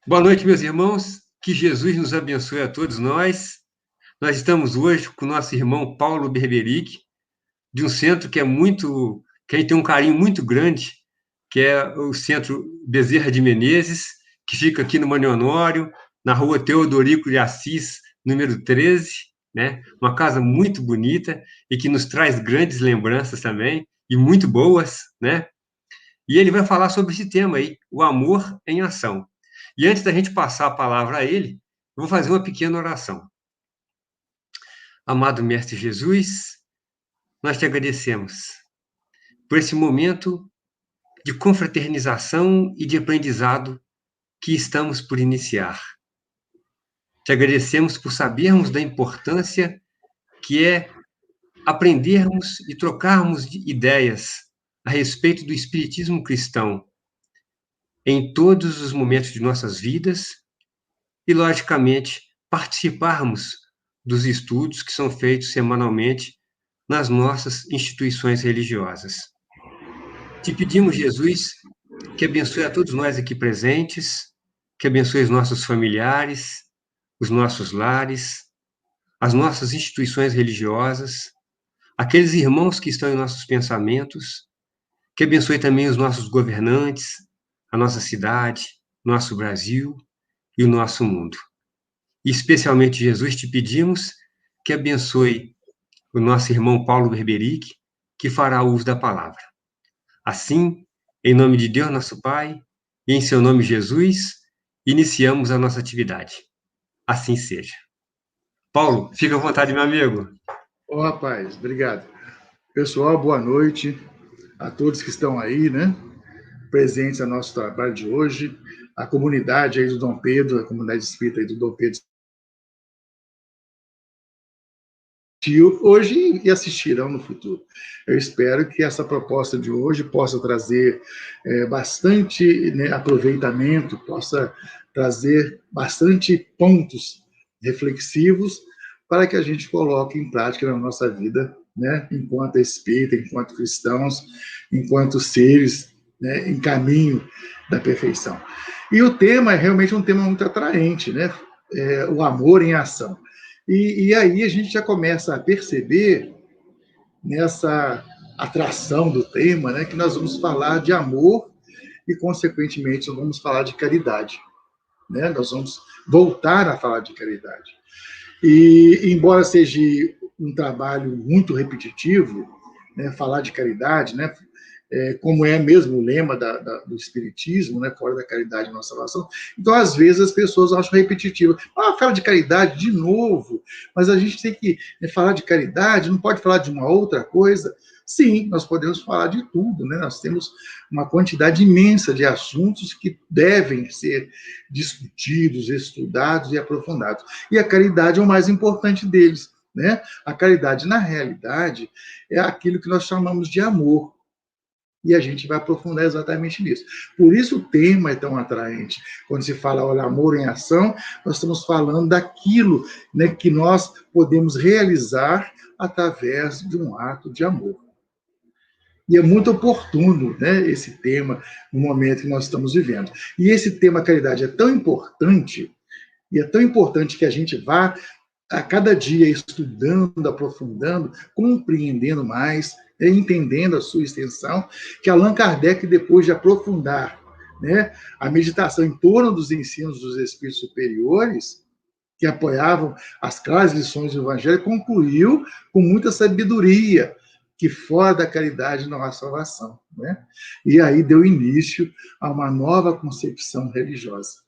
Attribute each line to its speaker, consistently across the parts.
Speaker 1: Boa noite, meus irmãos. Que Jesus nos abençoe a todos nós. Nós estamos hoje com o nosso irmão Paulo Berberic, de um centro que a gente tem um carinho muito grande, que é o Centro Bezerra de Menezes, que fica aqui no Manuel Honório, na rua Teodorico de Assis, número 13, né? Uma casa muito bonita e que nos traz grandes lembranças também, e muito boas, né? E ele vai falar sobre esse tema aí, o amor em ação. E antes da gente passar a palavra a ele, eu vou fazer uma pequena oração. Amado Mestre Jesus, nós te agradecemos por esse momento de confraternização e de aprendizado que estamos por iniciar. Te agradecemos por sabermos da importância que é aprendermos e trocarmos ideias a respeito do espiritismo cristão em todos os momentos de nossas vidas e, logicamente, participarmos dos estudos que são feitos semanalmente nas nossas instituições religiosas. Te pedimos, Jesus, que abençoe a todos nós aqui presentes, que abençoe os nossos familiares, os nossos lares, as nossas instituições religiosas, aqueles irmãos que estão em nossos pensamentos, que abençoe também os nossos governantes, a nossa cidade, nosso Brasil e o nosso mundo. E especialmente, Jesus, te pedimos que abençoe o nosso irmão Paulo Berberic, que fará uso da palavra. Assim, em nome de Deus, nosso Pai, e em seu nome, Jesus, iniciamos a nossa atividade. Assim seja. Paulo, fica à vontade, meu amigo.
Speaker 2: Ô, rapaz, obrigado. Pessoal, boa noite a todos que estão aí, né? Presentes no nosso trabalho de hoje. A comunidade aí do Dom Pedro, a comunidade espírita aí do Dom Pedro, hoje e assistirão no futuro. Eu espero que essa proposta de hoje possa trazer bastante, né, aproveitamento, possa trazer bastante pontos reflexivos para que a gente coloque em prática na nossa vida, né, enquanto espírita, enquanto cristãos, enquanto seres, né, em caminho da perfeição. E o tema é realmente um tema muito atraente, né? O amor em ação. E aí a gente já começa a perceber, nessa atração do tema, né, que nós vamos falar de amor e, consequentemente, vamos falar de caridade. Né? Nós vamos voltar a falar de caridade. E, embora seja um trabalho muito repetitivo, né, falar de caridade, né, como é mesmo o lema do Espiritismo, né, fora da caridade não salvação. Então, às vezes, as pessoas acham repetitivo. Fala de caridade de novo, mas a gente tem que falar de caridade, não pode falar de uma outra coisa. Sim, nós podemos falar de tudo, né? Nós temos uma quantidade imensa de assuntos que devem ser discutidos, estudados e aprofundados. E a caridade é o mais importante deles, né? A caridade, na realidade, é aquilo que nós chamamos de amor. E a gente vai aprofundar exatamente nisso. Por isso o tema é tão atraente. Quando se fala, olha, amor em ação, nós estamos falando daquilo, né, que nós podemos realizar através de um ato de amor. E é muito oportuno, né, esse tema no momento que nós estamos vivendo. E esse tema caridade é tão importante, e é tão importante que a gente vá a cada dia estudando, aprofundando, compreendendo mais, entendendo a sua extensão, que Allan Kardec, depois de aprofundar, né, a meditação em torno dos ensinos dos espíritos superiores, que apoiavam as claras lições do Evangelho, concluiu com muita sabedoria que fora da caridade não há salvação. Né? E aí deu início a uma nova concepção religiosa,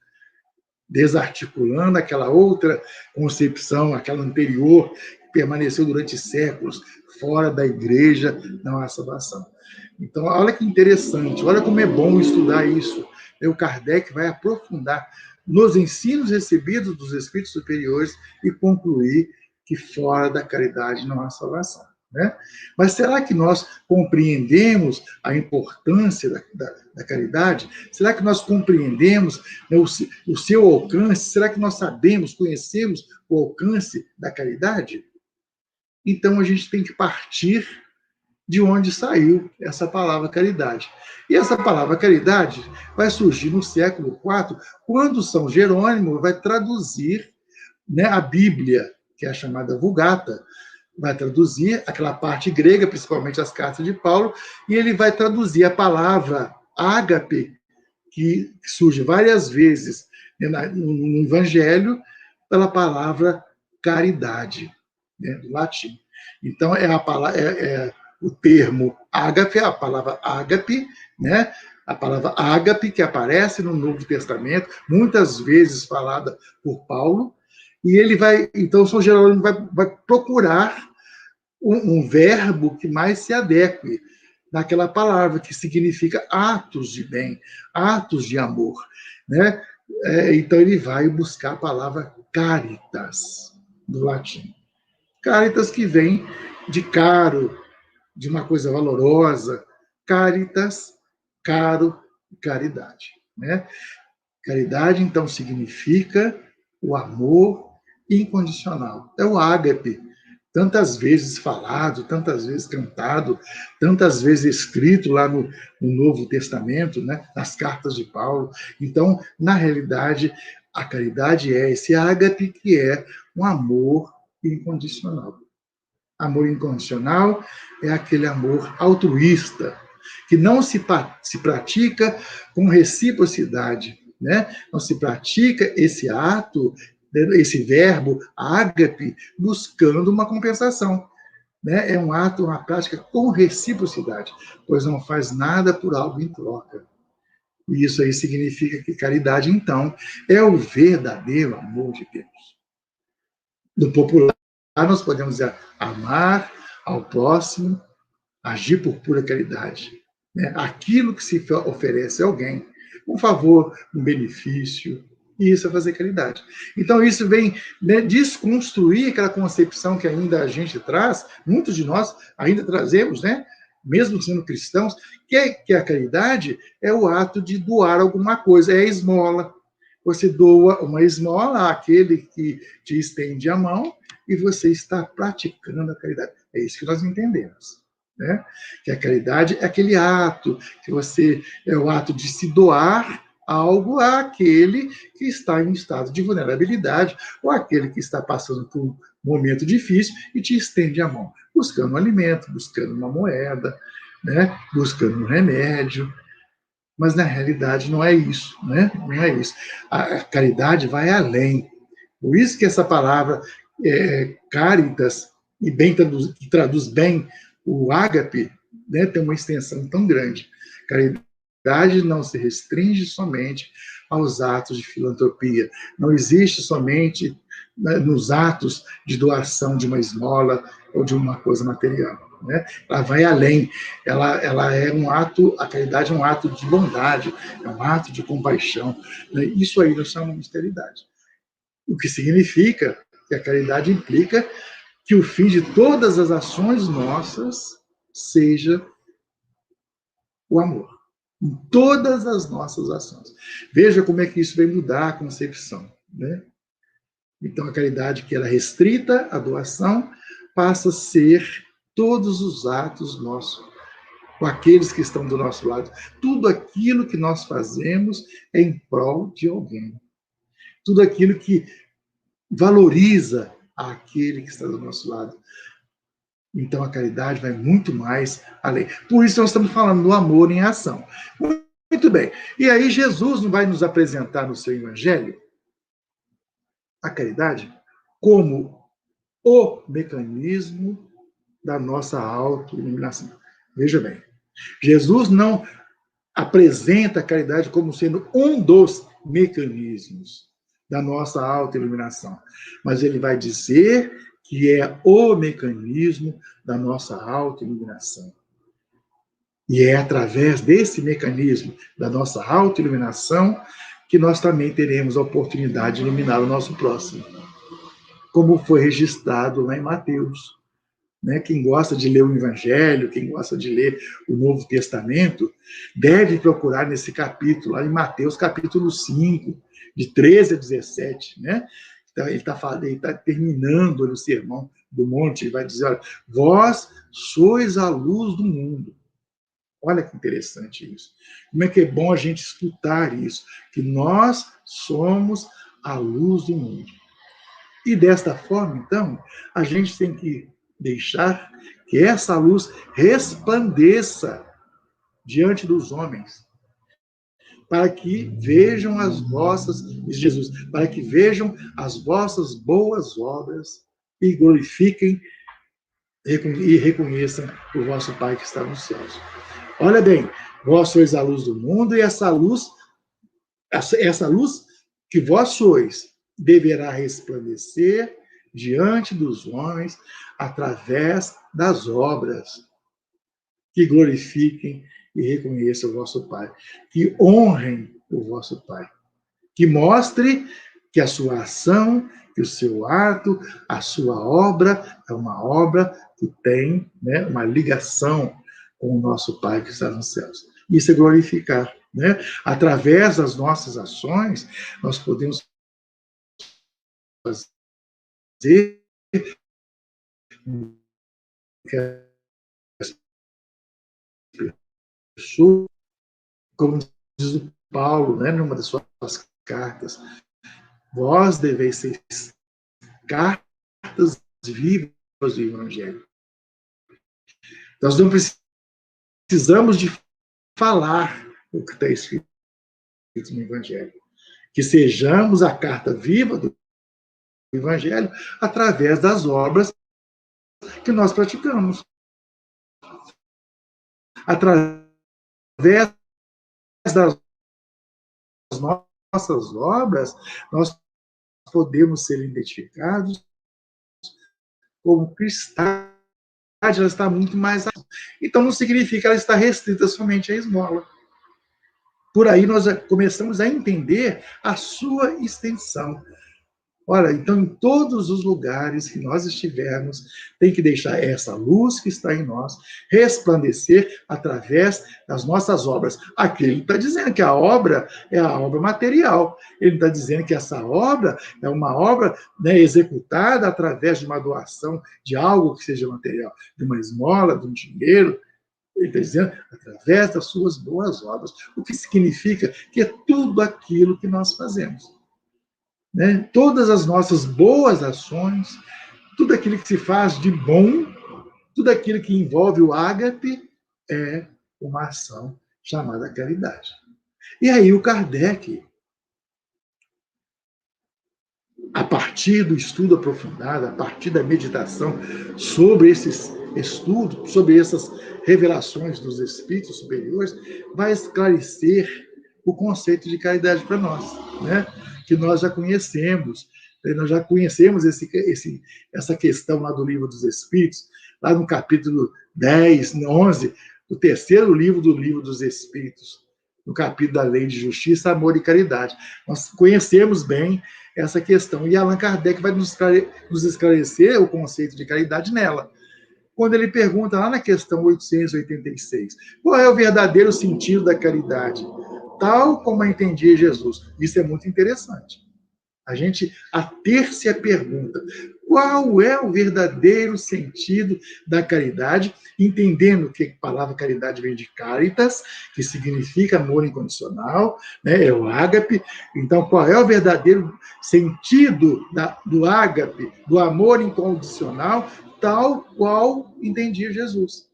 Speaker 2: desarticulando aquela outra concepção, aquela anterior, que permaneceu durante séculos fora da igreja, não há salvação. Então, olha que interessante, olha como é bom estudar isso. O Kardec vai aprofundar nos ensinos recebidos dos espíritos superiores e concluir que fora da caridade não há salvação. Né? Mas será que nós compreendemos a importância da caridade? Será que nós compreendemos, né, o seu alcance? Será que nós sabemos, conhecemos o alcance da caridade? Então a gente tem que partir de onde saiu essa palavra caridade. E essa palavra caridade vai surgir no século IV, quando São Jerônimo vai traduzir, né, a Bíblia, que é a chamada Vulgata, vai traduzir aquela parte grega, principalmente as cartas de Paulo, e ele vai traduzir a palavra ágape, que surge várias vezes no Evangelho, pela palavra caridade, né, do latim. Então, o termo ágape, a palavra ágape, né, a palavra ágape, que aparece no Novo Testamento, muitas vezes falada por Paulo, e ele vai, então, São Jerônimo vai procurar um verbo que mais se adeque naquela palavra, que significa atos de bem, atos de amor, né? Então ele vai buscar a palavra caritas, do latim. Caritas, que vem de caro, de uma coisa valorosa. Caritas, caro, caridade, né? Caridade, então, significa o amor incondicional. É o ágape, tantas vezes falado, tantas vezes cantado, tantas vezes escrito lá no Novo Testamento, né, nas cartas de Paulo. Então, na realidade, a caridade é esse ágape, que é um amor incondicional. Amor incondicional é aquele amor altruísta, que não se pratica com reciprocidade, né? Não se pratica esse ato, esse verbo, ágape, buscando uma compensação. Né? É um ato, uma prática com reciprocidade, pois não faz nada por algo em troca. E isso aí significa que caridade, então, é o verdadeiro amor de Deus. No popular, nós podemos dizer amar ao próximo, agir por pura caridade. Né? Aquilo que se oferece a alguém, um favor, um benefício, e isso é fazer caridade. Então, isso vem, né, desconstruir aquela concepção que ainda a gente traz, muitos de nós ainda trazemos, né, mesmo sendo cristãos, que a caridade é o ato de doar alguma coisa, é a esmola. Você doa uma esmola àquele que te estende a mão e você está praticando a caridade. É isso que nós entendemos. Né? Que a caridade é aquele ato, é o ato de se doar algo àquele que está em estado de vulnerabilidade, ou aquele que está passando por um momento difícil e te estende a mão, buscando um alimento, buscando uma moeda, né? Buscando um remédio. Mas, na realidade, não é isso. Né? Não é isso. A caridade vai além. Por isso que essa palavra caritas, e bem que traduz bem o ágape, né, tem uma extensão tão grande. Caridade não se restringe somente aos atos de filantropia, não existe somente, né, nos atos de doação de uma esmola ou de uma coisa material. Né? Ela vai além, ela é um ato, a caridade é um ato de bondade, é um ato de compaixão. Né? Isso aí nós chamamos de caridade. O que significa que a caridade implica que o fim de todas as ações nossas seja o amor. Em todas as nossas ações. Veja como é que isso vai mudar a concepção. Né? Então, a caridade, que era restrita à doação, passa a ser todos os atos nossos, com aqueles que estão do nosso lado. Tudo aquilo que nós fazemos é em prol de alguém. Tudo aquilo que valoriza aquele que está do nosso lado. Então, a caridade vai muito mais além. Por isso, nós estamos falando do amor em ação. Muito bem. E aí, Jesus não vai nos apresentar no seu evangelho a caridade como o mecanismo da nossa autoiluminação. Veja bem, Jesus não apresenta a caridade como sendo um dos mecanismos da nossa autoiluminação, mas ele vai dizer que é o mecanismo da nossa autoiluminação. E é através desse mecanismo da nossa autoiluminação que nós também teremos a oportunidade de iluminar o nosso próximo, como foi registrado lá em Mateus. Né? Quem gosta de ler o Evangelho, quem gosta de ler o Novo Testamento, deve procurar nesse capítulo, lá em Mateus, capítulo 5, de 13 a 17, né? ele tá terminando o Sermão do Monte, ele vai dizer, olha, vós sois a luz do mundo. Olha que interessante isso. Como é que é bom a gente escutar isso, que nós somos a luz do mundo. E desta forma, então, a gente tem que deixar que essa luz resplandeça diante dos homens, para que vejam as vossas, diz Jesus, para que vejam as vossas boas obras e glorifiquem e reconheçam o vosso Pai que está nos céus. Olha bem, vós sois a luz do mundo e essa luz que vós sois deverá resplandecer diante dos homens através das obras que glorifiquem e reconheçam o vosso Pai, que honrem o vosso Pai, que mostre que a sua ação, que o seu ato, a sua obra é uma obra que tem, né, uma ligação com o nosso Pai que está nos céus. Isso é glorificar, né? Através das nossas ações, nós podemos fazer que as pessoas, como diz o Paulo, né, numa das suas cartas, vós deveis ser cartas vivas do Evangelho. Nós não precisamos de falar o que está escrito no Evangelho. Que sejamos a carta viva do Evangelho através das obras que nós praticamos. Através das nossas obras, nós podemos ser identificados como cristãos. Ela está muito mais. Então, não significa que ela está restrita somente à esmola. Por aí nós começamos a entender a sua extensão. Ora, então, em todos os lugares que nós estivermos, tem que deixar essa luz que está em nós resplandecer através das nossas obras. Aqui ele está dizendo que a obra é a obra material. Ele está dizendo que essa obra é uma obra, né, executada através de uma doação de algo que seja material, de uma esmola, de um dinheiro. Ele está dizendo através das suas boas obras, o que significa que é tudo aquilo que nós fazemos. Né? Todas as nossas boas ações, tudo aquilo que se faz de bom, tudo aquilo que envolve o ágape, é uma ação chamada caridade. E aí o Kardec, a partir do estudo aprofundado, a partir da meditação sobre esses estudos, sobre essas revelações dos espíritos superiores, vai esclarecer o conceito de caridade para nós, né? Que nós já conhecemos. Nós já conhecemos essa questão lá do Livro dos Espíritos, lá no capítulo 10, 11, do terceiro livro do Livro dos Espíritos, no capítulo da Lei de Justiça, Amor e Caridade. Nós conhecemos bem essa questão. E Allan Kardec vai nos esclarecer o conceito de caridade nela. Quando ele pergunta lá na questão 886, qual é o verdadeiro sentido da caridade? Tal como a entendia Jesus. Isso é muito interessante. A gente ater-se à pergunta, qual é o verdadeiro sentido da caridade, entendendo que a palavra caridade vem de caritas, que significa amor incondicional, né? É o ágape. Então, qual é o verdadeiro sentido do ágape, do amor incondicional, tal qual entendia Jesus?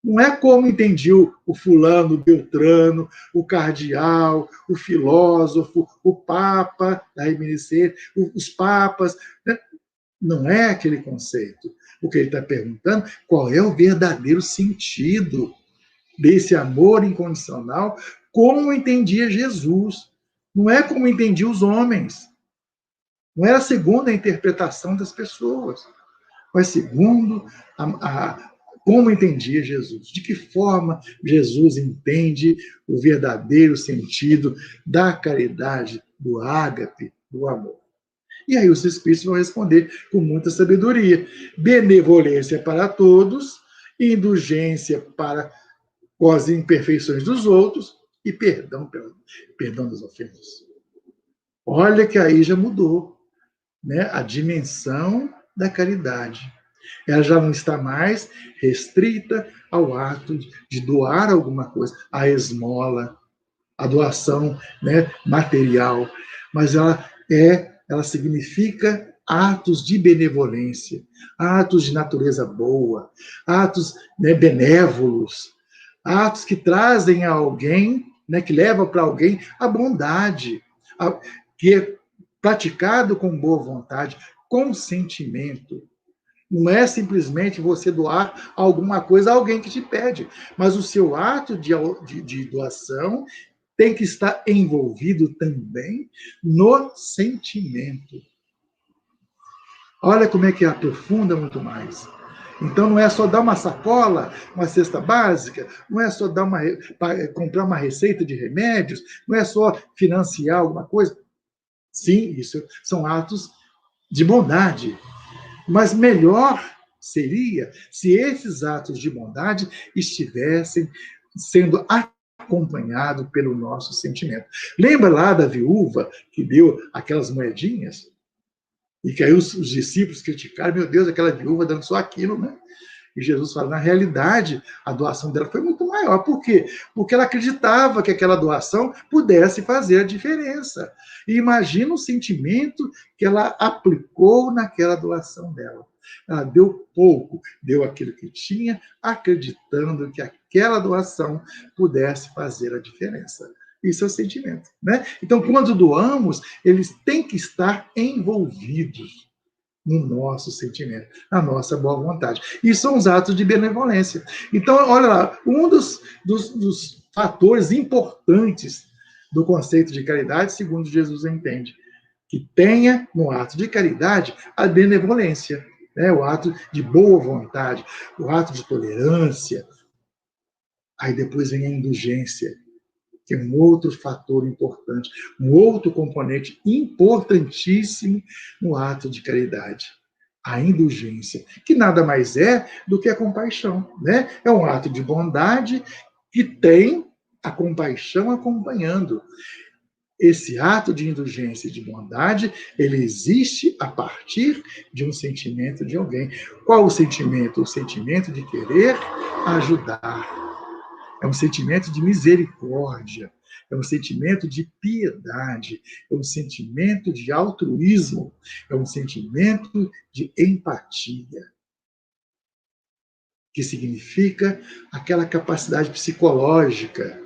Speaker 2: Não é como entendiu o fulano, o Beltrano, o cardeal, o filósofo, o papa da reminiscência, os papas. Né? Não é aquele conceito. O que ele está perguntando, qual é o verdadeiro sentido desse amor incondicional, como entendia Jesus. Não é como entendia os homens. Não era segundo a interpretação das pessoas, mas segundo como entendia Jesus, de que forma Jesus entende o verdadeiro sentido da caridade, do ágape, do amor. E aí os Espíritos vão responder com muita sabedoria. Benevolência para todos, indulgência para com as imperfeições dos outros e perdão das ofensas. Olha que aí já mudou. né, a dimensão da caridade. Ela já não está mais restrita ao ato de doar alguma coisa, a esmola, a doação, né, material, mas ela significa atos de benevolência, atos de natureza boa, atos, né, benévolos, atos que trazem a alguém, né, que levam para alguém a bondade, que é praticado com boa vontade, com sentimento. Não é simplesmente você doar alguma coisa a alguém que te pede, mas o seu ato de doação tem que estar envolvido também no sentimento. Olha como é que aprofunda muito mais. Então não é só dar uma sacola, uma cesta básica, não é só comprar uma receita de remédios, não é só financiar alguma coisa. Sim, isso são atos de bondade. Mas melhor seria se esses atos de bondade estivessem sendo acompanhados pelo nosso sentimento. Lembra lá da viúva que deu aquelas moedinhas? E que aí os discípulos criticaram, meu Deus, aquela viúva dando só aquilo, né? E Jesus fala, na realidade, a doação dela foi muito maior. Por quê? Porque ela acreditava que aquela doação pudesse fazer a diferença. E imagina o sentimento que ela aplicou naquela doação dela. Ela deu pouco, deu aquilo que tinha, acreditando que aquela doação pudesse fazer a diferença. Isso é o sentimento, né? Então, quando doamos, eles têm que estar envolvidos no nosso sentimento, na nossa boa vontade. E são os atos de benevolência. Então, olha lá, um dos fatores importantes do conceito de caridade, segundo Jesus entende, que tenha no ato de caridade a benevolência, né? O ato de boa vontade, o ato de tolerância. Aí depois vem a indulgência, que é um outro fator importante, um outro componente importantíssimo no ato de caridade. A indulgência, que nada mais é do que a compaixão, né? É um ato de bondade que tem a compaixão acompanhando. Esse ato de indulgência e de bondade, ele existe a partir de um sentimento de alguém. Qual o sentimento? O sentimento de querer ajudar. É um sentimento de misericórdia, é um sentimento de piedade, é um sentimento de altruísmo, é um sentimento de empatia, que significa aquela capacidade psicológica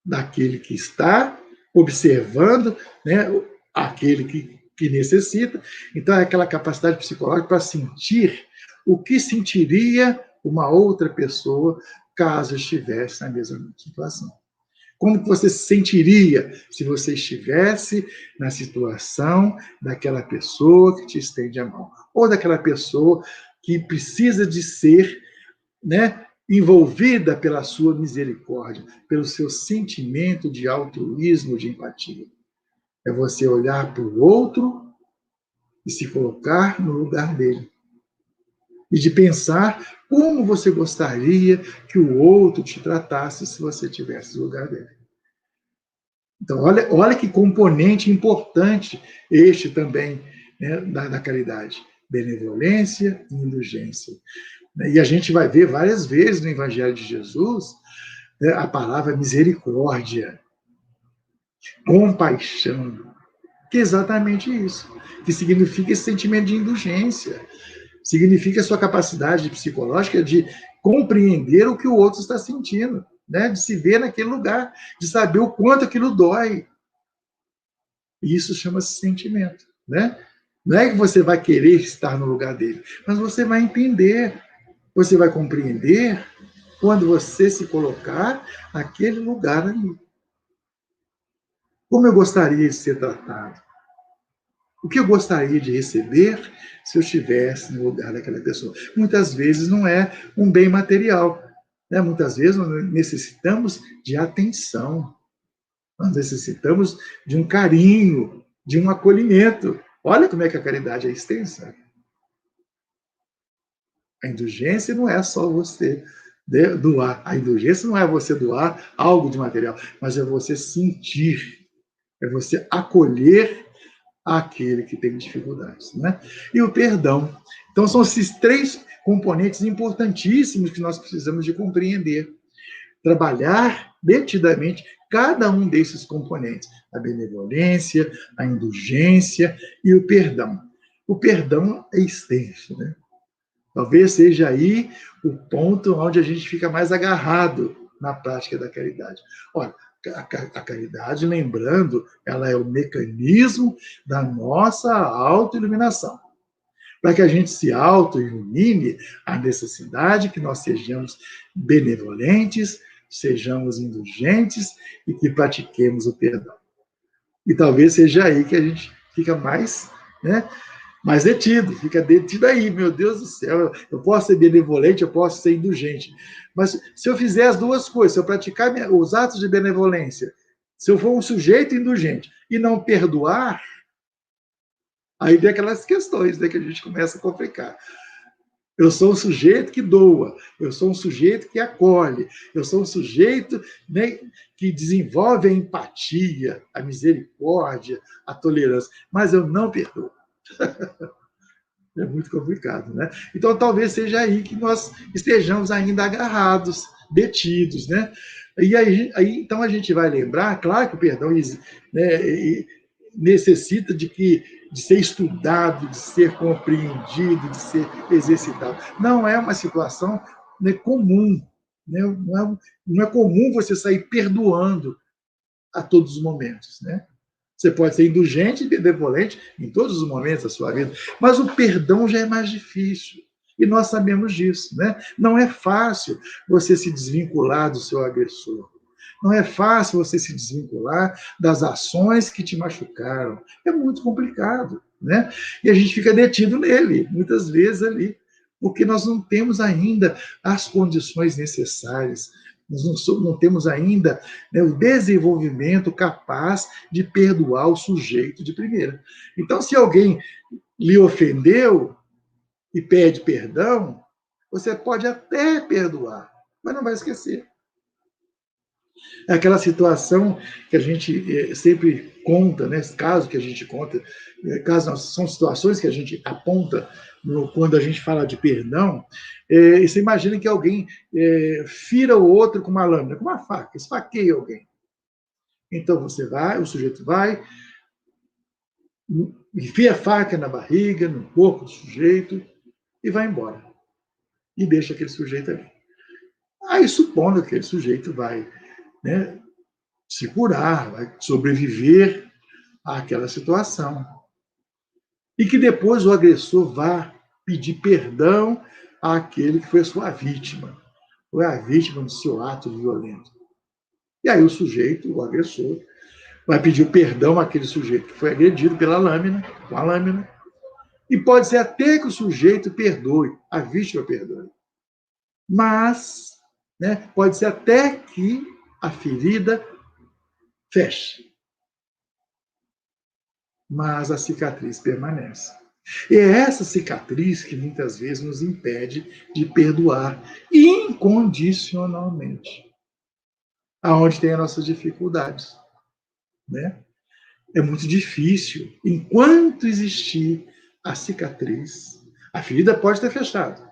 Speaker 2: daquele que está observando, né, aquele que necessita. Então, é aquela capacidade psicológica para sentir o que sentiria uma outra pessoa caso estivesse na mesma situação. Como que você se sentiria se você estivesse na situação daquela pessoa que te estende a mão? Ou daquela pessoa que precisa de ser, né, envolvida pela sua misericórdia, pelo seu sentimento de altruísmo, de empatia. É você olhar para o outro e se colocar no lugar dele. E de pensar como você gostaria que o outro te tratasse se você estivesse no lugar dele. Então, olha que componente importante este também, né, da caridade. Benevolência e indulgência. E a gente vai ver várias vezes no Evangelho de Jesus, né, a palavra misericórdia, compaixão, que é exatamente isso, que significa esse sentimento de indulgência, significa a sua capacidade psicológica de compreender o que o outro está sentindo, né? De se ver naquele lugar, de saber o quanto aquilo dói. Isso chama-se sentimento, né? Não é que você vai querer estar no lugar dele, mas você vai entender, você vai compreender quando você se colocar naquele lugar ali. Como eu gostaria de ser tratado? O que eu gostaria de receber se eu estivesse no lugar daquela pessoa? Muitas vezes não é um bem material, né? Muitas vezes nós necessitamos de atenção, nós necessitamos de um carinho, de um acolhimento. Olha como é que a caridade é extensa. A indulgência não é só você doar. A indulgência não é você doar algo de material, mas é você sentir, é você acolher àquele que tem dificuldades, né? E o perdão. Então, são esses três componentes importantíssimos que nós precisamos de compreender. Trabalhar detidamente cada um desses componentes, a benevolência, a indulgência e o perdão. O perdão é extenso, né? Talvez seja aí o ponto onde a gente fica mais agarrado na prática da caridade. Olha, a caridade, lembrando, ela é o mecanismo da nossa autoiluminação. Para que a gente se auto-ilumine, a necessidade que nós sejamos benevolentes, sejamos indulgentes e que pratiquemos o perdão. E talvez seja aí que a gente fica mais, né, mais detido, fica detido aí, meu Deus do céu, eu posso ser benevolente, eu posso ser indulgente. Mas se eu fizer as duas coisas, se eu praticar os atos de benevolência, se eu for um sujeito indulgente e não perdoar, aí vem aquelas questões, né, que a gente começa a complicar. Eu sou um sujeito que doa, eu sou um sujeito que acolhe, eu sou um sujeito, né, que desenvolve a empatia, a misericórdia, a tolerância, mas eu não perdoo. É muito complicado, né? Então, talvez seja aí que nós estejamos ainda agarrados, detidos, né? E aí então, a gente vai lembrar, claro que o perdão, né, necessita de ser estudado, de ser compreendido, de ser exercitado. Não é uma situação, né, comum. Né? Não é comum você sair perdoando a todos os momentos, né? Você pode ser indulgente e benevolente em todos os momentos da sua vida, mas o perdão já é mais difícil. E nós sabemos disso, né? Não é fácil você se desvincular do seu agressor. Não é fácil você se desvincular das ações que te machucaram. É muito complicado, né? E a gente fica detido nele, muitas vezes ali, porque nós não temos ainda as condições necessárias. Nós não temos ainda, né, o desenvolvimento capaz de perdoar o sujeito de primeira. Então, se alguém lhe ofendeu e pede perdão, você pode até perdoar, mas não vai esquecer. É aquela situação que a gente sempre conta, né? Casos que a gente conta, são situações que a gente aponta quando a gente fala de perdão. E você imagina que alguém fira o outro com uma lâmina, com uma faca, esfaqueia alguém. Então você vai, o sujeito vai, enfia a faca na barriga, no corpo do sujeito e vai embora. E deixa aquele sujeito ali. Aí, supondo que aquele sujeito vai, né, se curar, vai sobreviver àquela situação. E que depois o agressor vá pedir perdão àquele que foi a sua vítima, foi a vítima do seu ato violento. E aí o sujeito, o agressor, vai pedir perdão àquele sujeito que foi agredido pela lâmina, com a lâmina, e pode ser até que o sujeito perdoe, a vítima perdoe. Mas, né, pode ser até que a ferida feche. Mas a cicatriz permanece. E é essa cicatriz que muitas vezes nos impede de perdoar incondicionalmente, aonde tem as nossas dificuldades, né? É muito difícil. Enquanto existir a cicatriz, a ferida pode ter fechado,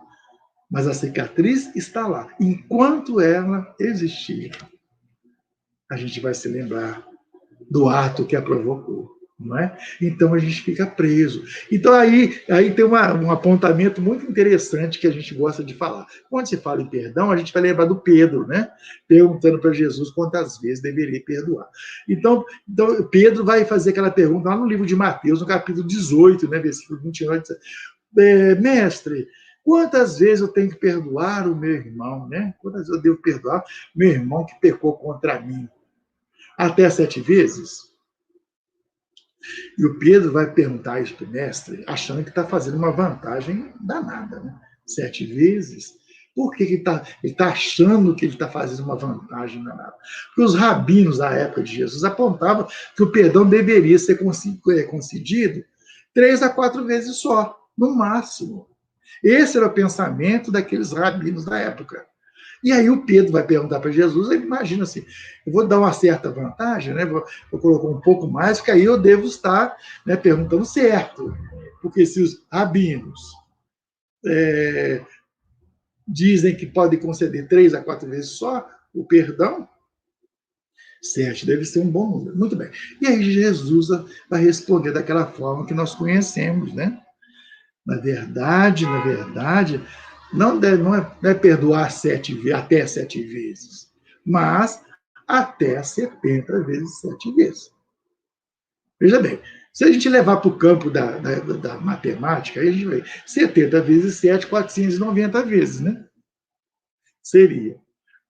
Speaker 2: mas a cicatriz está lá. Enquanto ela existir, a gente vai se lembrar do ato que a provocou. Não é? Então a gente fica preso. Então aí tem um apontamento muito interessante que a gente gosta de falar. Quando se fala em perdão, a gente vai lembrar do Pedro, né? Perguntando para Jesus quantas vezes deveria perdoar. Então Pedro vai fazer aquela pergunta lá no livro de Mateus, no capítulo 18, né? Versículo 29, mestre, quantas vezes eu tenho que perdoar o meu irmão, né? Quantas vezes eu devo perdoar meu irmão que pecou contra mim? Até 7 vezes? E o Pedro vai perguntar isso para o mestre, achando que está fazendo uma vantagem danada, né? 7 vezes. Por que ele está achando que ele está fazendo uma vantagem danada? Porque os rabinos da época de Jesus apontavam que o perdão deveria ser concedido 3 a 4 vezes só, no máximo. Esse era o pensamento daqueles rabinos da época. E aí o Pedro vai perguntar para Jesus, ele imagina assim, eu vou dar uma certa vantagem, né? Vou colocar um pouco mais, porque aí eu devo estar, né, perguntando certo. Porque se os rabinos dizem que pode conceder 3 a 4 vezes só o perdão, 7 deve ser um bom número. Muito bem. E aí Jesus vai responder daquela forma que nós conhecemos, né? Na verdade, não é perdoar até 7 vezes, mas até 70 vezes 7 vezes. Veja bem, se a gente levar para o campo da matemática, aí a gente vai 70 vezes 7, 490 vezes, né? Seria.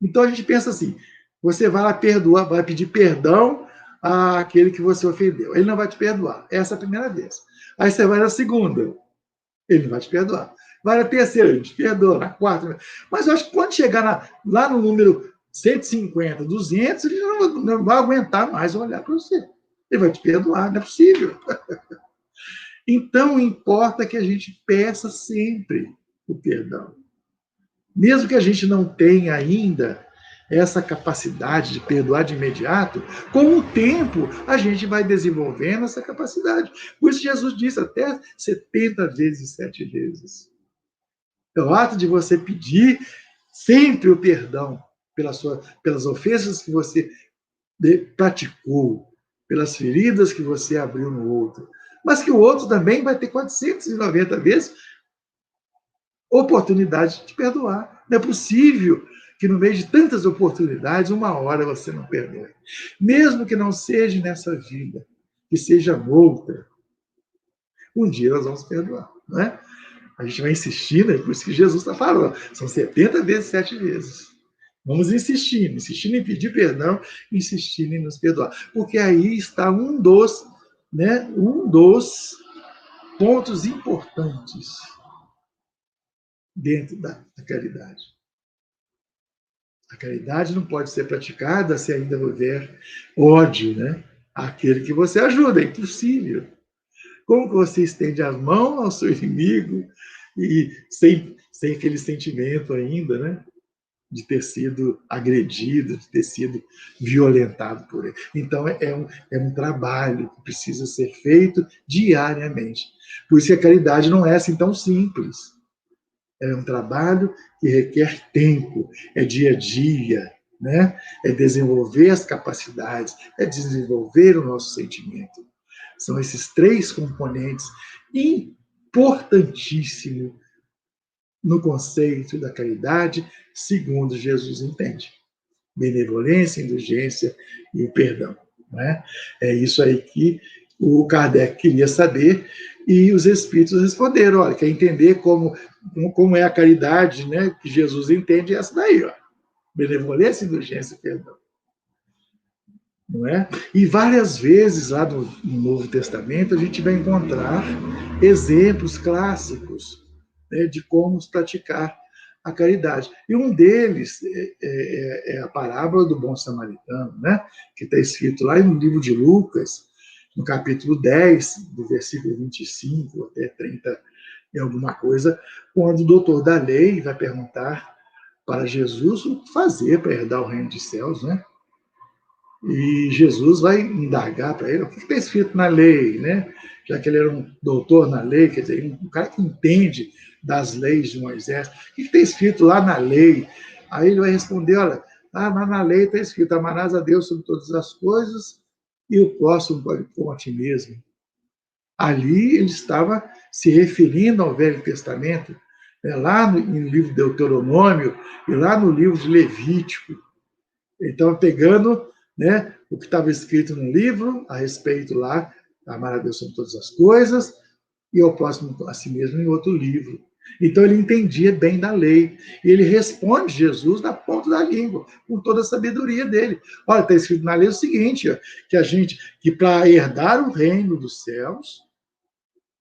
Speaker 2: Então a gente pensa assim: você vai lá perdoar, vai pedir perdão àquele que você ofendeu. Ele não vai te perdoar. Essa é a primeira vez. Aí você vai na segunda, ele não vai te perdoar. Vai na terceira, ele te perdoa. Na quarta. Mas eu acho que quando chegar lá no número 150, 200, ele não vai aguentar mais olhar para você. Ele vai te perdoar, não é possível. Então, importa que a gente peça sempre o perdão. Mesmo que a gente não tenha ainda essa capacidade de perdoar de imediato, com o tempo a gente vai desenvolvendo essa capacidade. Por isso Jesus disse até 70 vezes 7 vezes. É o ato de você pedir sempre o perdão pelas ofensas que você praticou, pelas feridas que você abriu no outro, mas que o outro também vai ter 490 vezes oportunidade de perdoar. Não é possível que no meio de tantas oportunidades, uma hora você não perdoe. Mesmo que não seja nessa vida, que seja outra, um dia nós vamos perdoar, não é? A gente vai insistir, né? Por isso que Jesus está falando, são 70 vezes 7 vezes. Vamos insistindo em pedir perdão, insistindo em nos perdoar. Porque aí está um dos pontos importantes dentro da caridade. A caridade não pode ser praticada se ainda houver ódio, né? Àquele que você ajuda, é impossível. Como que você estende as mãos ao seu inimigo e sem aquele sentimento ainda, né? De ter sido agredido, de ter sido violentado por ele. Então, é um trabalho que precisa ser feito diariamente. Por isso que a caridade não é assim tão simples. É um trabalho que requer tempo, é dia a dia, né? É desenvolver as capacidades, é desenvolver o nosso sentimento. São esses 3 componentes importantíssimos no conceito da caridade, segundo Jesus entende. Benevolência, indulgência e o perdão. Né? É isso aí que o Kardec queria saber e os espíritos responderam: olha, quer entender como é a caridade, né, que Jesus entende, é essa daí, ó. Benevolência, indulgência e perdão. Não é? E várias vezes lá no Novo Testamento a gente vai encontrar exemplos clássicos, né, de como praticar a caridade. E um deles é a parábola do bom samaritano, né, que está escrito lá no livro de Lucas, no capítulo 10, do versículo 25 até 30 e alguma coisa, quando o doutor da lei vai perguntar para Jesus o que fazer para herdar o reino dos céus, né? E Jesus vai indagar para ele o que está escrito na lei, né? Já que ele era um doutor na lei, quer dizer, um cara que entende das leis de Moisés. O que está escrito lá na lei? Aí ele vai responder: olha, na lei está escrito: amarás a Deus sobre todas as coisas e o próximo como a ti mesmo. Ali ele estava se referindo ao Velho Testamento, né? Lá no livro de Deuteronômio e lá no livro de Levítico. Ele estava pegando, né, o que estava escrito no livro a respeito lá, amar a Deus sobre todas as coisas, e ao próximo a si mesmo em outro livro. Então ele entendia bem da lei. E ele responde Jesus na ponta da língua, com toda a sabedoria dele. Olha, está escrito na lei o seguinte, ó, que para herdar o reino dos céus,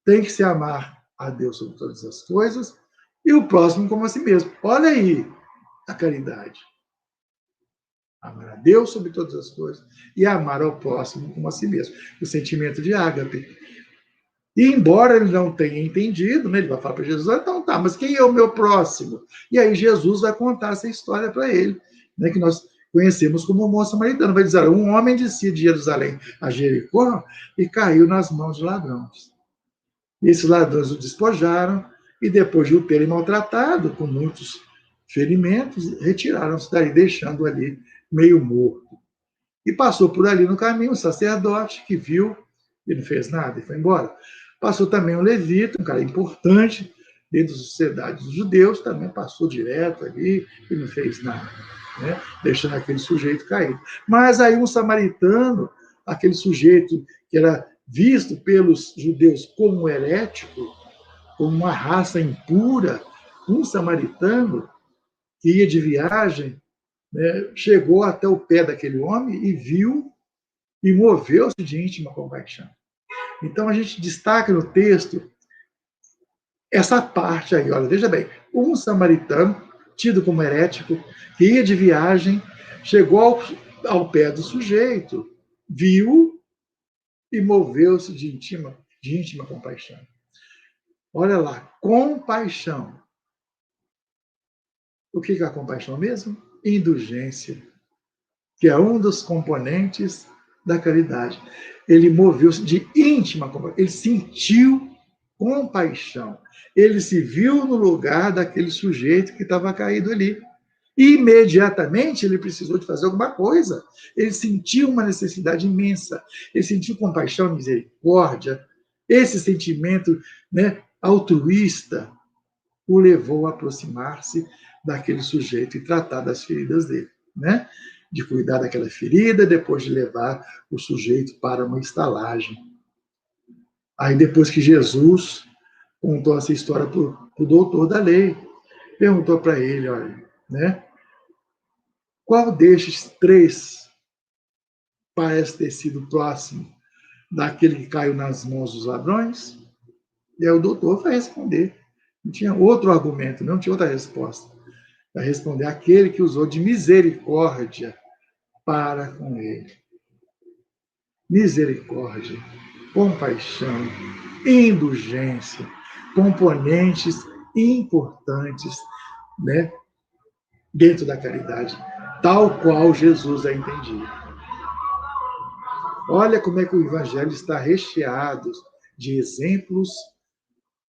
Speaker 2: tem que se amar a Deus sobre todas as coisas e o próximo como a si mesmo. Olha aí a caridade. Amar a Deus sobre todas as coisas e amar ao próximo como a si mesmo. O sentimento de ágape. E embora ele não tenha entendido, né, ele vai falar para Jesus, então tá, mas quem é o meu próximo? E aí Jesus vai contar essa história para ele, né, que nós conhecemos como o bom samaritano. Vai dizer, um homem descia de Jerusalém a Jericó e caiu nas mãos de ladrões. E esses ladrões o despojaram e depois de o terem maltratado, com muitos ferimentos, retiraram-se daí, deixando ali meio morto. E passou por ali no caminho um sacerdote que viu e não fez nada e foi embora. Passou também um levita, um cara importante dentro da sociedade dos judeus, também passou direto ali e não fez nada, né? Deixando aquele sujeito caído. Mas aí um samaritano, aquele sujeito que era visto pelos judeus como herético, como uma raça impura, um samaritano que ia de viagem, né, chegou até o pé daquele homem e viu e moveu-se de íntima compaixão. Então a gente destaca no texto essa parte aí, olha, veja bem, um samaritano, tido como herético, que ia de viagem, chegou ao pé do sujeito, viu e moveu-se de íntima compaixão. Olha lá, compaixão. O que é a compaixão mesmo? Indulgência, que é um dos componentes da caridade. Ele moveu-se de íntima compaixão, ele sentiu compaixão. Ele se viu no lugar daquele sujeito que estava caído ali. E imediatamente ele precisou de fazer alguma coisa. Ele sentiu uma necessidade imensa. Ele sentiu compaixão, misericórdia. Esse sentimento, né, altruísta o levou a aproximar-se daquele sujeito e tratar das feridas dele, né? De cuidar daquela ferida, depois de levar o sujeito para uma estalagem. Aí depois que Jesus contou essa história para o doutor da lei, perguntou para ele, olha, né? Qual destes três parece ter sido próximo daquele que caiu nas mãos dos ladrões? E aí o doutor vai responder. Não tinha outro argumento, não tinha outra resposta. Vai responder aquele que usou de misericórdia para com ele. Misericórdia, compaixão, indulgência, componentes importantes, né, dentro da caridade, tal qual Jesus a entendia. Olha como é que o Evangelho está recheado de exemplos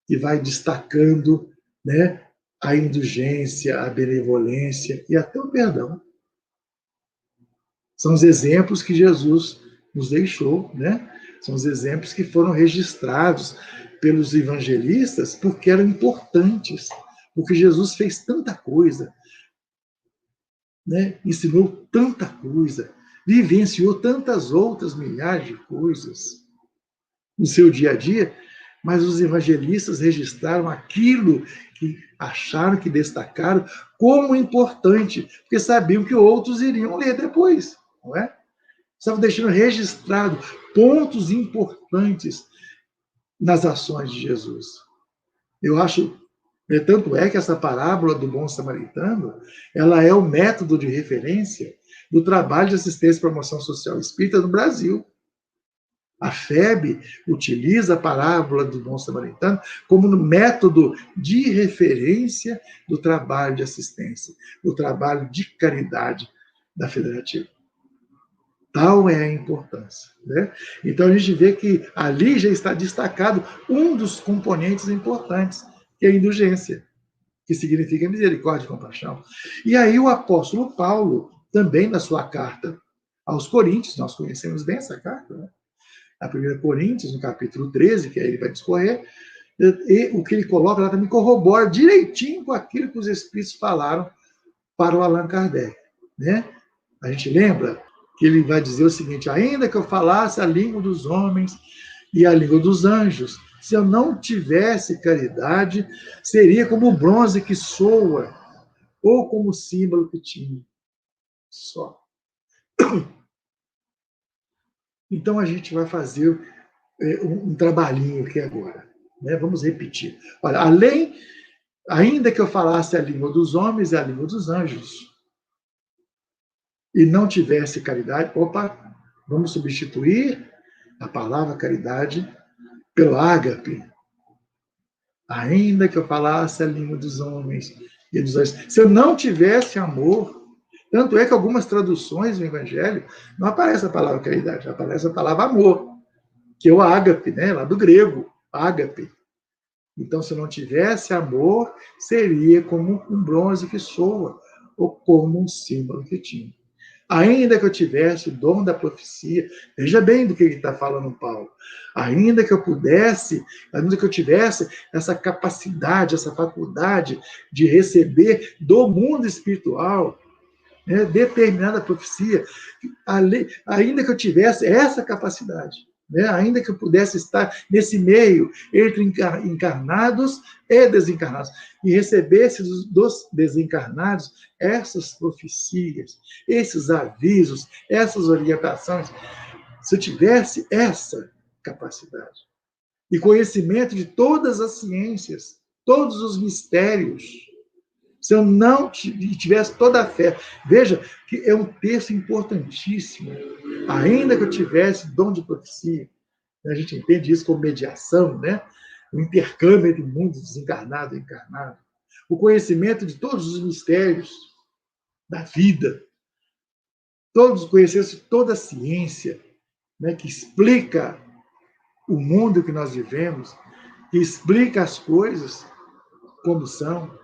Speaker 2: que vai destacando, né, a indulgência, a benevolência e até o perdão. São os exemplos que Jesus nos deixou, né? São os exemplos que foram registrados pelos evangelistas porque eram importantes, porque Jesus fez tanta coisa, né? Ensinou tanta coisa, vivenciou tantas outras milhares de coisas no seu dia a dia, mas os evangelistas registraram aquilo que acharam, que destacaram como importante, porque sabiam que outros iriam ler depois, não é? Estavam deixando registrado pontos importantes nas ações de Jesus. Eu acho, tanto é que essa parábola do bom samaritano, ela é o método de referência do trabalho de assistência e promoção social espírita no Brasil. A FEB utiliza a parábola do bom samaritano como método de referência do trabalho de assistência, do trabalho de caridade da Federativa. Tal é a importância, né? Então a gente vê que ali já está destacado um dos componentes importantes, que é a indulgência, que significa misericórdia e compaixão. E aí o apóstolo Paulo, também na sua carta aos Coríntios, nós conhecemos bem essa carta, né? A 1 Coríntios, no capítulo 13, que aí ele vai discorrer, e o que ele coloca lá também corrobora direitinho com aquilo que os Espíritos falaram para o Allan Kardec, né? A gente lembra que ele vai dizer o seguinte: ainda que eu falasse a língua dos homens e a língua dos anjos, se eu não tivesse caridade, seria como o bronze que soa, ou como o símbolo que tinha. Só. Então a gente vai fazer um trabalhinho aqui agora, né? Vamos repetir. Olha, ainda que eu falasse a língua dos homens e a língua dos anjos, e não tivesse caridade, vamos substituir a palavra caridade pelo ágape. Ainda que eu falasse a língua dos homens e dos anjos, se eu não tivesse amor, tanto é que algumas traduções do Evangelho não aparece a palavra caridade, aparece a palavra amor, que é o ágape, né? Lá do grego, ágape. Então, se eu não tivesse amor, seria como um bronze que soa, ou como um símbolo que tinha. Ainda que eu tivesse o dom da profecia, veja bem do que ele está falando, Paulo. Ainda que eu pudesse, ainda que eu tivesse essa capacidade, essa faculdade de receber do mundo espiritual, né, determinada profecia, ainda que eu tivesse essa capacidade, né, ainda que eu pudesse estar nesse meio entre encarnados e desencarnados, e recebesse dos desencarnados essas profecias, esses avisos, essas orientações, se eu tivesse essa capacidade e conhecimento de todas as ciências, todos os mistérios, se eu não tivesse toda a fé. Veja que é um texto importantíssimo. Ainda que eu tivesse dom de profecia, a gente entende isso como mediação, né? O intercâmbio entre o mundo desencarnado e encarnado. O conhecimento de todos os mistérios da vida. Todos conhecessem toda a ciência, né, que explica o mundo que nós vivemos, que explica as coisas como são,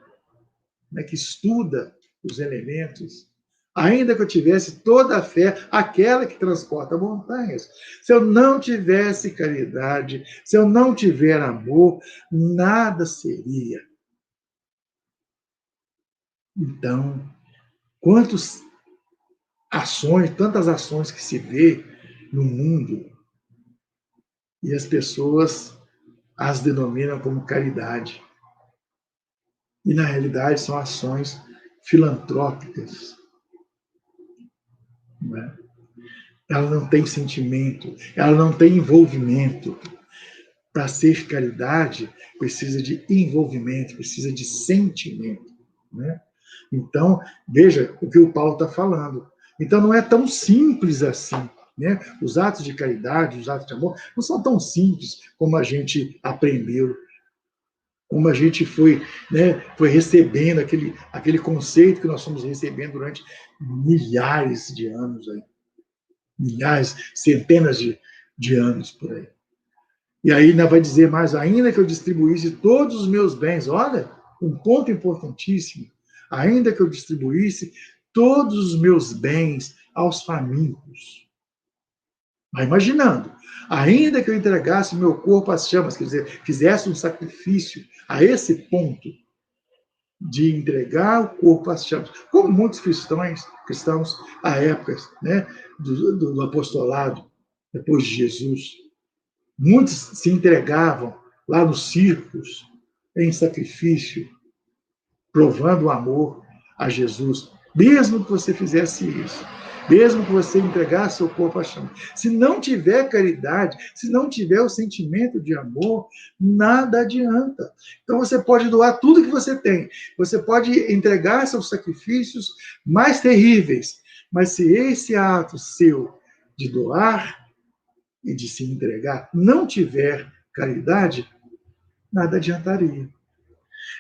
Speaker 2: né, que estuda os elementos, ainda que eu tivesse toda a fé, aquela que transporta montanhas. Se eu não tivesse caridade, se eu não tiver amor, nada seria. Então, tantas ações que se vê no mundo, e as pessoas as denominam como caridade. E, na realidade, são ações filantrópicas. Não é? Ela não tem sentimento, ela não tem envolvimento. Para ser caridade, precisa de envolvimento, precisa de sentimento. Né? Então, veja o que o Paulo está falando. Então, não é tão simples assim. Né? Os atos de caridade, os atos de amor, não são tão simples como a gente aprendeu, como a gente foi, né, foi recebendo aquele conceito que nós fomos recebendo durante milhares de anos. Aí. Milhares, centenas de anos por aí. E aí ainda vai dizer mais, ainda que eu distribuísse todos os meus bens, olha, um ponto importantíssimo, ainda que eu distribuísse todos os meus bens aos famintos. Vai imaginando, ainda que eu entregasse meu corpo às chamas, quer dizer, fizesse um sacrifício a esse ponto de entregar o corpo às chamas, como muitos cristãos à época, né, do apostolado, depois de Jesus. Muitos se entregavam lá nos circos, em sacrifício, provando o amor a Jesus, mesmo que você fizesse isso, mesmo que você entregasse seu corpo à chama. Se não tiver caridade, se não tiver o sentimento de amor, nada adianta. Então você pode doar tudo que você tem, você pode entregar seus sacrifícios mais terríveis, mas se esse ato seu de doar e de se entregar não tiver caridade, nada adiantaria.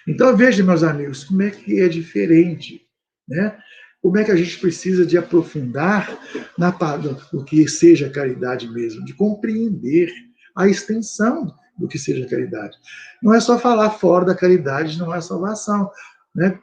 Speaker 2: Então, veja, meus amigos, como é que é diferente, né? Como é que a gente precisa de aprofundar no que seja caridade mesmo, de compreender a extensão do que seja caridade. Não é só falar fora da caridade, não é salvação, né?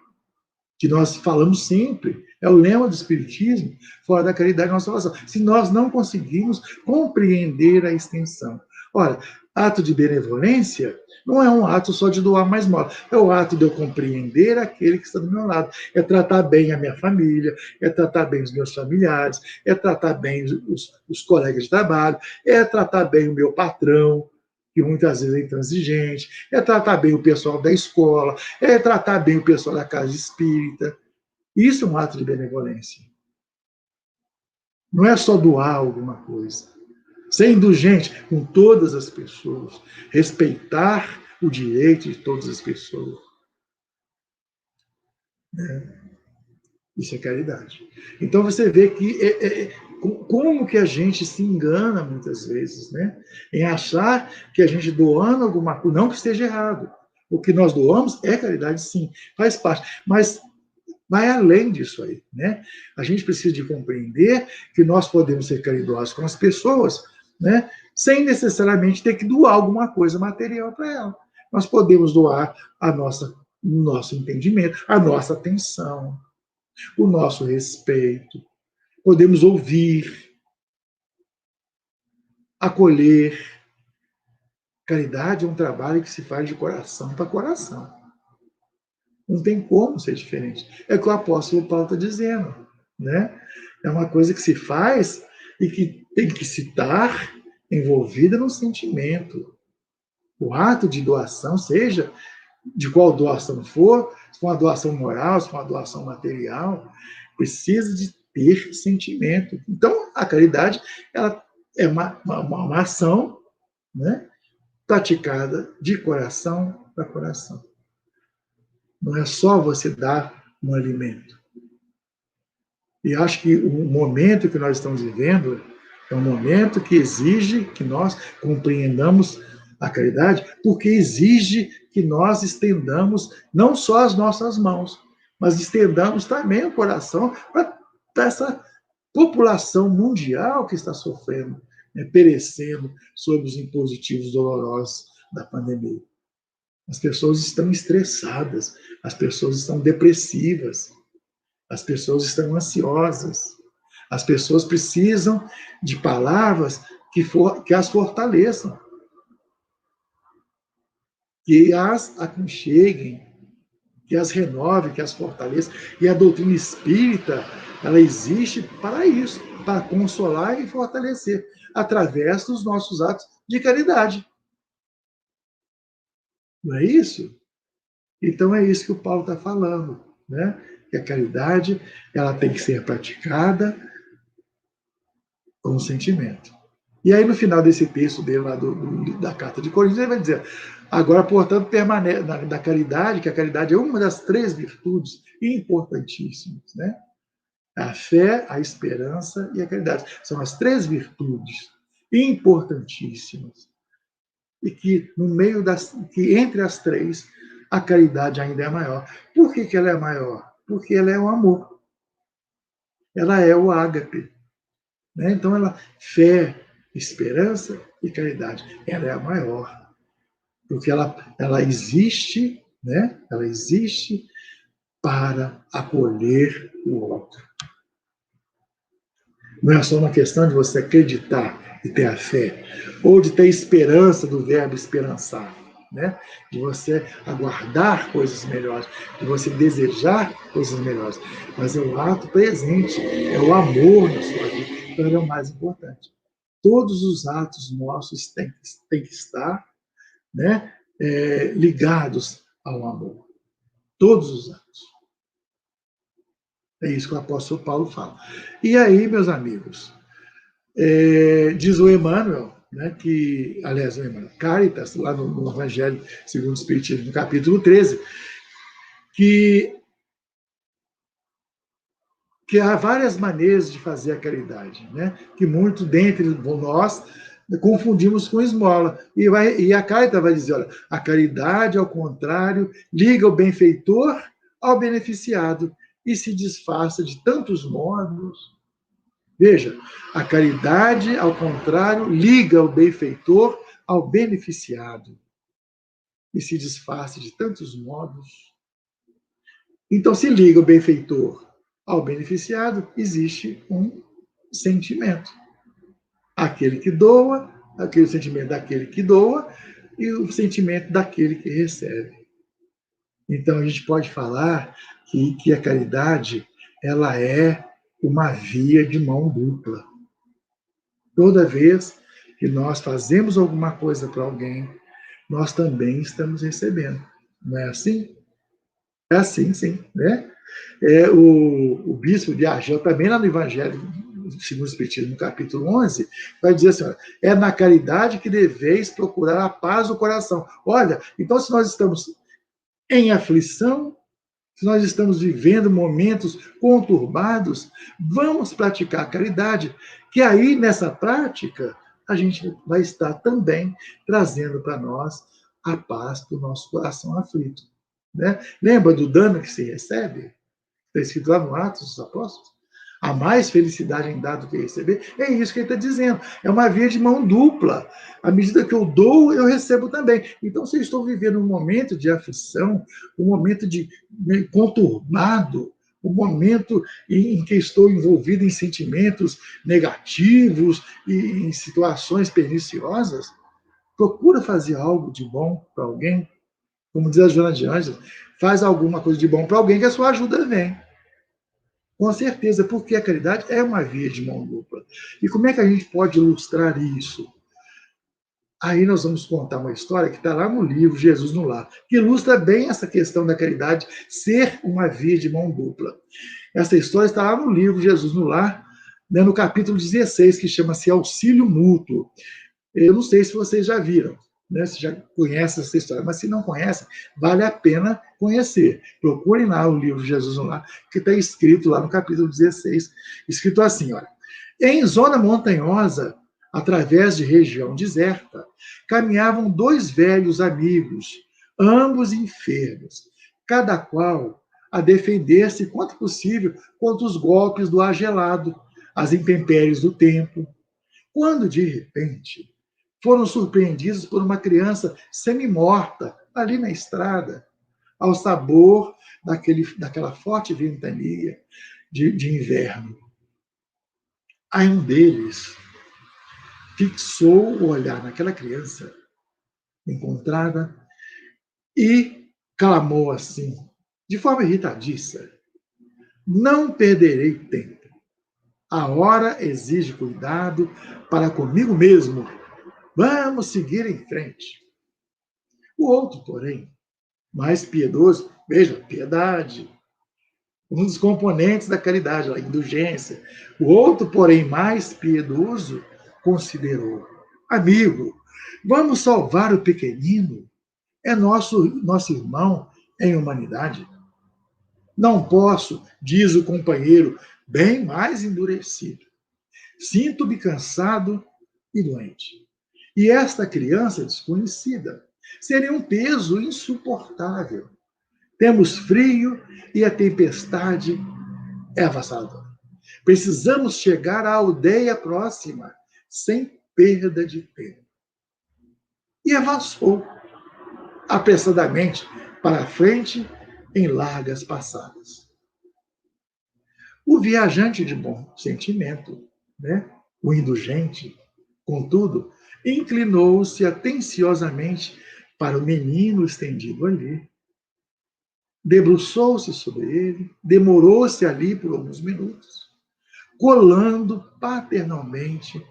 Speaker 2: Que nós falamos sempre, é o lema do Espiritismo, fora da caridade não é salvação. Se nós não conseguimos compreender a extensão. Ora, ato de benevolência não é um ato só de doar mais moda, é o ato de eu compreender aquele que está do meu lado, é tratar bem a minha família, é tratar bem os meus familiares, é tratar bem os colegas de trabalho, é tratar bem o meu patrão, que muitas vezes é intransigente, é tratar bem o pessoal da escola, é tratar bem o pessoal da casa espírita. Isso é um ato de benevolência. Não é só doar alguma coisa. Ser indulgente com todas as pessoas. Respeitar o direito de todas as pessoas. Isso é caridade. Então você vê que Como que a gente se engana muitas vezes, né? Em achar que a gente doando alguma coisa, não que esteja errado. O que nós doamos é caridade, sim, faz parte. Mas vai além disso aí, né? A gente precisa de compreender que nós podemos ser caridosos com as pessoas, né? Sem necessariamente ter que doar alguma coisa material para ela. Nós podemos doar o nosso entendimento, a nossa atenção, o nosso respeito. Podemos ouvir, acolher. Caridade é um trabalho que se faz de coração para coração. Não tem como ser diferente. É o que o apóstolo Paulo está dizendo, né? É uma coisa que se faz e que tem que se estar envolvida no sentimento. O ato de doação, seja de qual doação for, se for uma doação moral, se for uma doação material, precisa de ter sentimento. Então, a caridade ela é uma ação, né, praticada de coração para coração. Não é só você dar um alimento. E acho que o momento que nós estamos vivendo é um momento que exige que nós compreendamos a caridade, porque exige que nós estendamos não só as nossas mãos, mas estendamos também o coração para essa população mundial que está sofrendo, né, perecendo sob os impositivos dolorosos da pandemia. As pessoas estão estressadas, as pessoas estão depressivas, as pessoas estão ansiosas, as pessoas precisam de palavras que as fortaleçam, que as aconcheguem, que as renovem, que as fortaleçam. E a doutrina espírita, ela existe para isso, para consolar e fortalecer, através dos nossos atos de caridade. Não é isso? Então é isso que o Paulo está falando, né? Que a caridade ela tem que ser praticada com sentimento. E aí no final desse texto dele lá da carta de Coríntios ele vai dizer: agora, portanto, permanece da caridade, que a caridade é uma das 3 virtudes importantíssimas, né? A fé, a esperança e a caridade são as 3 virtudes importantíssimas e que no meio que entre as 3 a caridade ainda é maior. Por que ela é maior? Porque ela é o amor. Ela é o ágape. Né? Então, fé, esperança e caridade. Ela é a maior. Porque ela existe, né? Ela existe para acolher o outro. Não é só uma questão de você acreditar e ter a fé, ou de ter esperança do verbo esperançar. Né? De você aguardar coisas melhores, de você desejar coisas melhores. Mas é o ato presente, é o amor na sua vida. Então, ele é o mais importante. Todos os atos nossos têm que estar, né, ligados ao amor. Todos os atos. É isso que o apóstolo Paulo fala. E aí, meus amigos, diz o Emmanuel, né, que, aliás, o Emmanuel, Caritas, lá no Evangelho segundo o Espiritismo, no capítulo 13, que há várias maneiras de fazer a caridade, né? Que muito dentre nós confundimos com esmola. E a Caritas vai dizer, olha, a caridade, ao contrário, liga o benfeitor ao beneficiado e se disfarça de tantos modos. Veja, a caridade, ao contrário, liga o benfeitor ao beneficiado e se disfarça de tantos modos. Então, se liga o benfeitor ao beneficiado, existe um sentimento. Aquele que doa, aquele sentimento daquele que doa e o sentimento daquele que recebe. Então, a gente pode falar que a caridade ela é uma via de mão dupla. Toda vez que nós fazemos alguma coisa para alguém, nós também estamos recebendo. Não é assim? É assim, sim. Né? O bispo de Argel, também lá no Evangelho segundo o Espiritismo, no capítulo 11, vai dizer assim, olha, é na caridade que deveis procurar a paz do coração. Olha, então se nós estamos em aflição, se nós estamos vivendo momentos conturbados, vamos praticar a caridade, que aí, nessa prática, a gente vai estar também trazendo para nós a paz do nosso coração aflito. Né? Lembra do dano que se recebe? Está escrito lá no Atos dos Apóstolos? Há mais felicidade em dar do que receber. É isso que ele está dizendo. É uma via de mão dupla. À medida que eu dou, eu recebo também. Então, se eu estou vivendo um momento de aflição, um momento de conturbado, um momento em que estou envolvido em sentimentos negativos e em situações perniciosas, procura fazer algo de bom para alguém. Como diz a Joana de Ângeles, faz alguma coisa de bom para alguém que a sua ajuda vem. Com certeza, porque a caridade é uma via de mão dupla. E como é que a gente pode ilustrar isso? Aí nós vamos contar uma história que está lá no livro Jesus no Lar, que ilustra bem essa questão da caridade ser uma via de mão dupla. Essa história está lá no livro Jesus no Lar, né, no capítulo 16, que chama-se Auxílio Mútuo. Eu não sei se vocês já viram, né, se já conhecem essa história, mas se não conhecem, vale a pena conhecer. Procurem lá o livro Jesus no Lar, que está escrito lá no capítulo 16, escrito assim, olha, em zona montanhosa, através de região deserta, caminhavam dois velhos amigos, ambos enfermos, cada qual a defender-se quanto possível contra os golpes do ar gelado, as intempéries do tempo, quando, de repente, foram surpreendidos por uma criança semi-morta ali na estrada, ao sabor daquela forte ventania de inverno. Aí um deles fixou o olhar naquela criança encontrada e clamou assim, de forma irritadiça: não perderei tempo. A hora exige cuidado para comigo mesmo. Vamos seguir em frente. O outro, porém, mais piedoso, veja, piedade, um dos componentes da caridade, a indulgência. O outro, porém, mais piedoso, considerou: amigo, vamos salvar o pequenino. É nosso irmão em humanidade. Não posso, diz o companheiro, bem mais endurecido. Sinto-me cansado e doente. E esta criança desconhecida seria um peso insuportável. Temos frio e a tempestade é avassaladora. Precisamos chegar à aldeia próxima sem perda de tempo. E avançou apressadamente para a frente em largas passadas. O viajante de bom sentimento, né, o indulgente, contudo, inclinou-se atenciosamente para o menino estendido ali, debruçou-se sobre ele, demorou-se ali por alguns minutos, colando paternalmente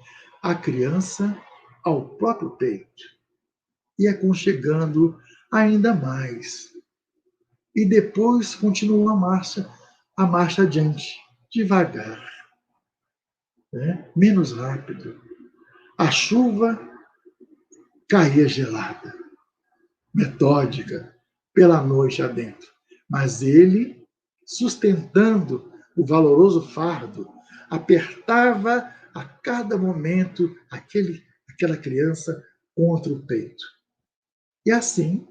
Speaker 2: a criança ao próprio peito e aconchegando ainda mais. E depois continuou a marcha adiante, devagar, né? Menos rápido. A chuva caía gelada, metódica, pela noite adentro. Mas ele, sustentando o valoroso fardo, apertava a cada momento aquela criança contra o peito. E assim,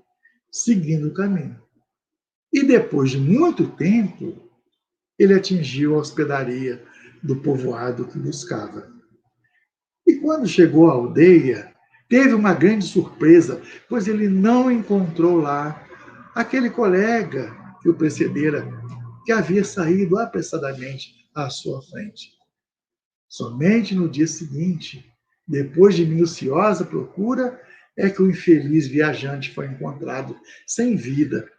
Speaker 2: seguindo o caminho. E depois de muito tempo, ele atingiu a hospedaria do povoado que buscava. E quando chegou à aldeia, teve uma grande surpresa, pois ele não encontrou lá aquele colega que o precedera, que havia saído apressadamente à sua frente. Somente no dia seguinte, depois de minuciosa procura, é que o infeliz viajante foi encontrado sem vida,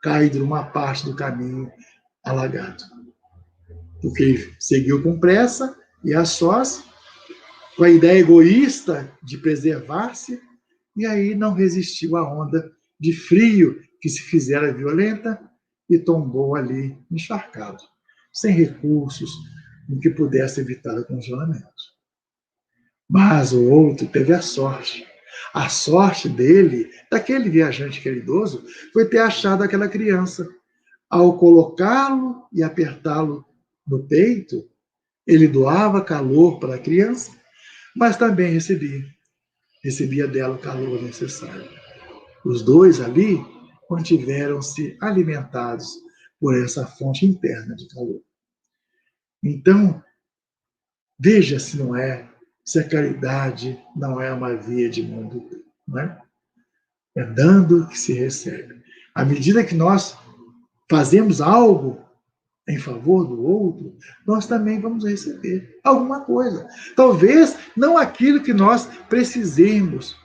Speaker 2: caído numa parte do caminho alagado. Porque ele seguiu com pressa e a sós, com a ideia egoísta de preservar-se, e aí não resistiu à onda de frio que se fizera violenta e tombou ali encharcado, sem recursos em que pudesse evitar o congelamento. Mas o outro teve a sorte. A sorte dele, daquele viajante caridoso, foi ter achado aquela criança ao colocá-lo e apertá-lo no peito, ele doava calor para a criança, mas também recebia dela o calor necessário. Os dois ali mantiveram-se alimentados por essa fonte interna de calor. Então, veja se a caridade não é uma via de mão dupla, não é? É dando que se recebe. À medida que nós fazemos algo em favor do outro, nós também vamos receber alguma coisa. Talvez não aquilo que nós precisemos,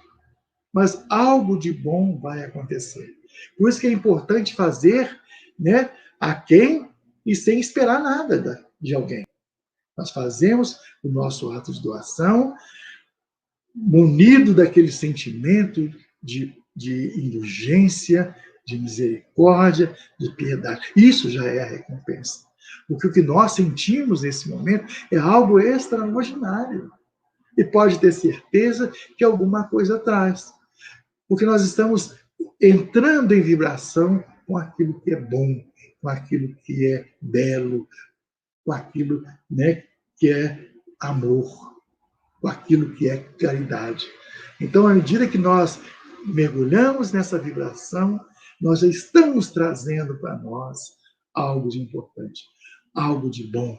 Speaker 2: mas algo de bom vai acontecer. Por isso que é importante fazer, né, a quem e sem esperar nada de alguém. Nós fazemos o nosso ato de doação munido daquele sentimento de indulgência, de misericórdia, de piedade. Isso já é a recompensa. Porque o que nós sentimos nesse momento é algo extraordinário. E pode ter certeza que alguma coisa traz. Porque nós estamos entrando em vibração com aquilo que é bom, com aquilo que é belo, com aquilo, né, que é amor, com aquilo que é caridade. Então, à medida que nós mergulhamos nessa vibração, nós já estamos trazendo para nós algo de importante, algo de bom.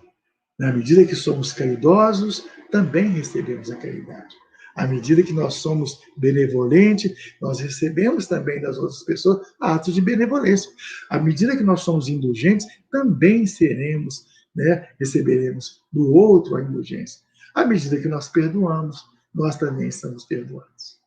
Speaker 2: Na medida que somos caridosos, também recebemos a caridade. À medida que nós somos benevolentes, nós recebemos também das outras pessoas atos de benevolência. À medida que nós somos indulgentes, também seremos, né, receberemos do outro a indulgência. À medida que nós perdoamos, nós também estamos perdoados.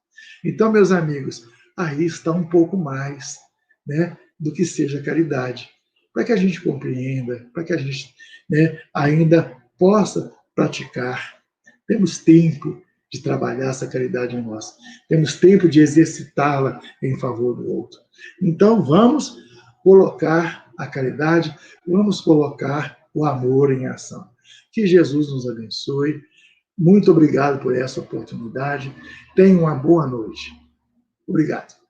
Speaker 2: Então, meus amigos, aí está um pouco mais, né, do que seja caridade, para que a gente compreenda, para que a gente, né, ainda possa praticar. Temos tempo de trabalhar essa caridade em nós. Temos tempo de exercitá-la em favor do outro. Então, vamos colocar a caridade, vamos colocar o amor em ação. Que Jesus nos abençoe. Muito obrigado por essa oportunidade. Tenha uma boa noite. Obrigado.